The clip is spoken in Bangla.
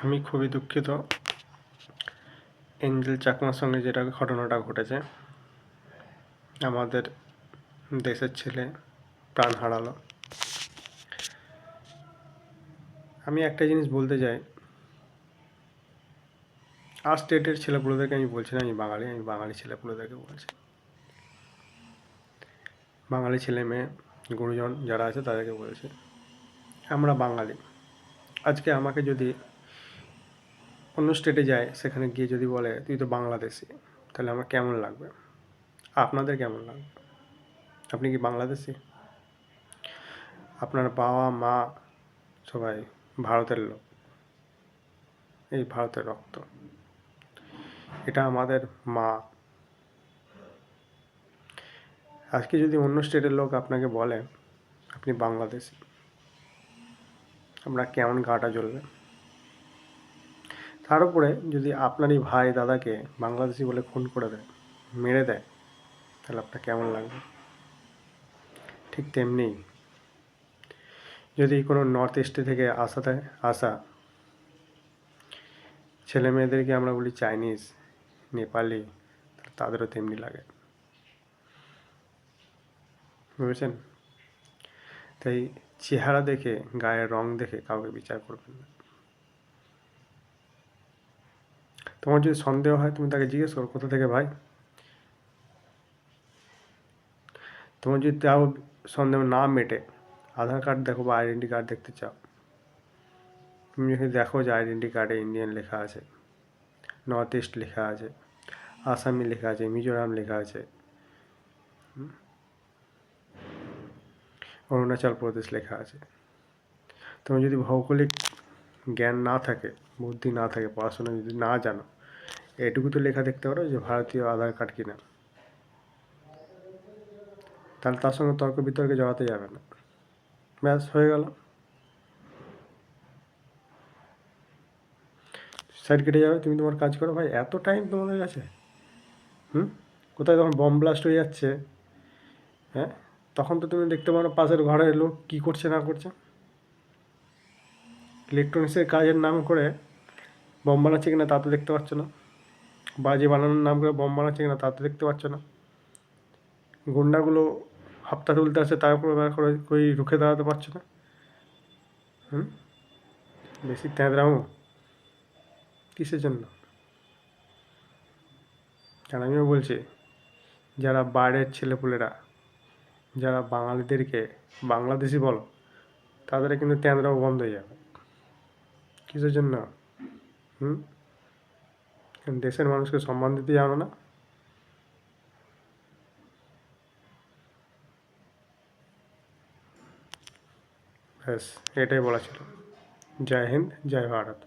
আমি খুবই দুঃখিত এঞ্জেল চাকমার সঙ্গে যেটা ঘটনাটা ঘটেছে। আমাদের দেশের ছেলে প্রাণ হারালো। আমি একটা জিনিস বলতে চাই, আর স্টেটের ছেলেপুলেদেরকে আমি বলছি না, আমি বাঙালি ছেলেপুলেদেরকে বলছি। বাঙালি ছেলে মেয়ে গুরুজন যারা আছে তাদেরকে বলছি, আমরা বাঙালি। আজকে আমাকে যদি অন্য স্টেটে যায়, সেখানে গিয়ে যদি বলে তুই তো বাংলাদেশি, তাহলে আমার কেমন লাগবে? আপনাদের কেমন লাগবে? আপনি কি বাংলাদেশি? আপনার বাবা মা সবাই ভারতের লোক, এই ভারতের রক্ত, এটা আমাদের মা। আজকে যদি অন্য স্টেটের লোক আপনাকে বলে আপনি বাংলাদেশি, আপনার কেমন গাটা জ্বলবে? তার উপরে যদি আপনারই ভাই দাদাকে বাংলাদেশি বলে খুন করে দেয়, মেরে দেয়, তাহলে আপনার কেমন লাগবে? ঠিক তেমনি যদি কোনো নর্থ ইস্টে থেকে আসা ছেলে মেয়েদেরকে আমরা বলি চাইনিজ, নেপালি, তাদেরও তেমনি লাগে। বুঝেছেন? তাই চেহারা দেখে, গায়ের রং দেখে কাউকে বিচার করবেন না। তোমার যদি সন্দেহ হয়, তুমি তাকে জিজ্ঞেস করো কোথা থেকে ভাই। তোমার যদি তাও সন্দেহ না মেটে, আধার কার্ড দেখো বা আইডেন্টি কার্ড দেখতে চাও, তুমি যদি দেখো যে আইডেন্টি কার্ডে ইন্ডিয়ান লেখা আছে, নর্থ ইস্ট লেখা আছে, আসামি লেখা আছে, মিজোরাম লেখা আছে, অরুণাচল প্রদেশ লেখা আছে, তোমার যদি ভৌগোলিক জ্ঞান না থাকে, বুদ্ধি না থাকে, পড়াশোনা যদি না জানো, এটুকু তো লেখা দেখতে পারো যে ভারতীয় আধার কার্ড কিনা। তাহলে তার সঙ্গে তর্ক বিতর্কে জড়াতে যাবে না, ব্যাস হয়ে গেল, সাইড কেটে যাবে, তুমি তোমার কাজ করো। ভাই এত টাইম তোমাদের কাছে? কোথায় তখন বম ব্লাস্ট হয়ে যাচ্ছে, হ্যাঁ, তখন তো তুমি দেখতে পারো পাশের ঘরের লোক কী করছে না করছে। ইলেকট্রনিক্সের কাজের নাম করে বম বানাচ্ছে কিনা তা তো দেখতে পাচ্ছ না, বাজি বানানোর নাম করে বম বানাচ্ছে কিনা তা তো দেখতে পাচ্ছ না। গুন্ডাগুলো হাপ্তা তুলতে আসে, তারপরে করে রুখে দাঁড়াতে পারছো না। বেশি তেঁদরামো কিসের জন্য? আর আমিও বলছি, যারা বাইরের ছেলেপুলেরা যারা বাঙালিদেরকে বাংলাদেশি বলো, তাদের কিন্তু তেঁদরামো বন্ধ হয়ে যাবে। কিসের জন্য? দেশের মানুষকে সম্মান দিতে জানো না? ব্যাস এটাই বলা ছিল। জয় হিন্দ, জয় ভারত।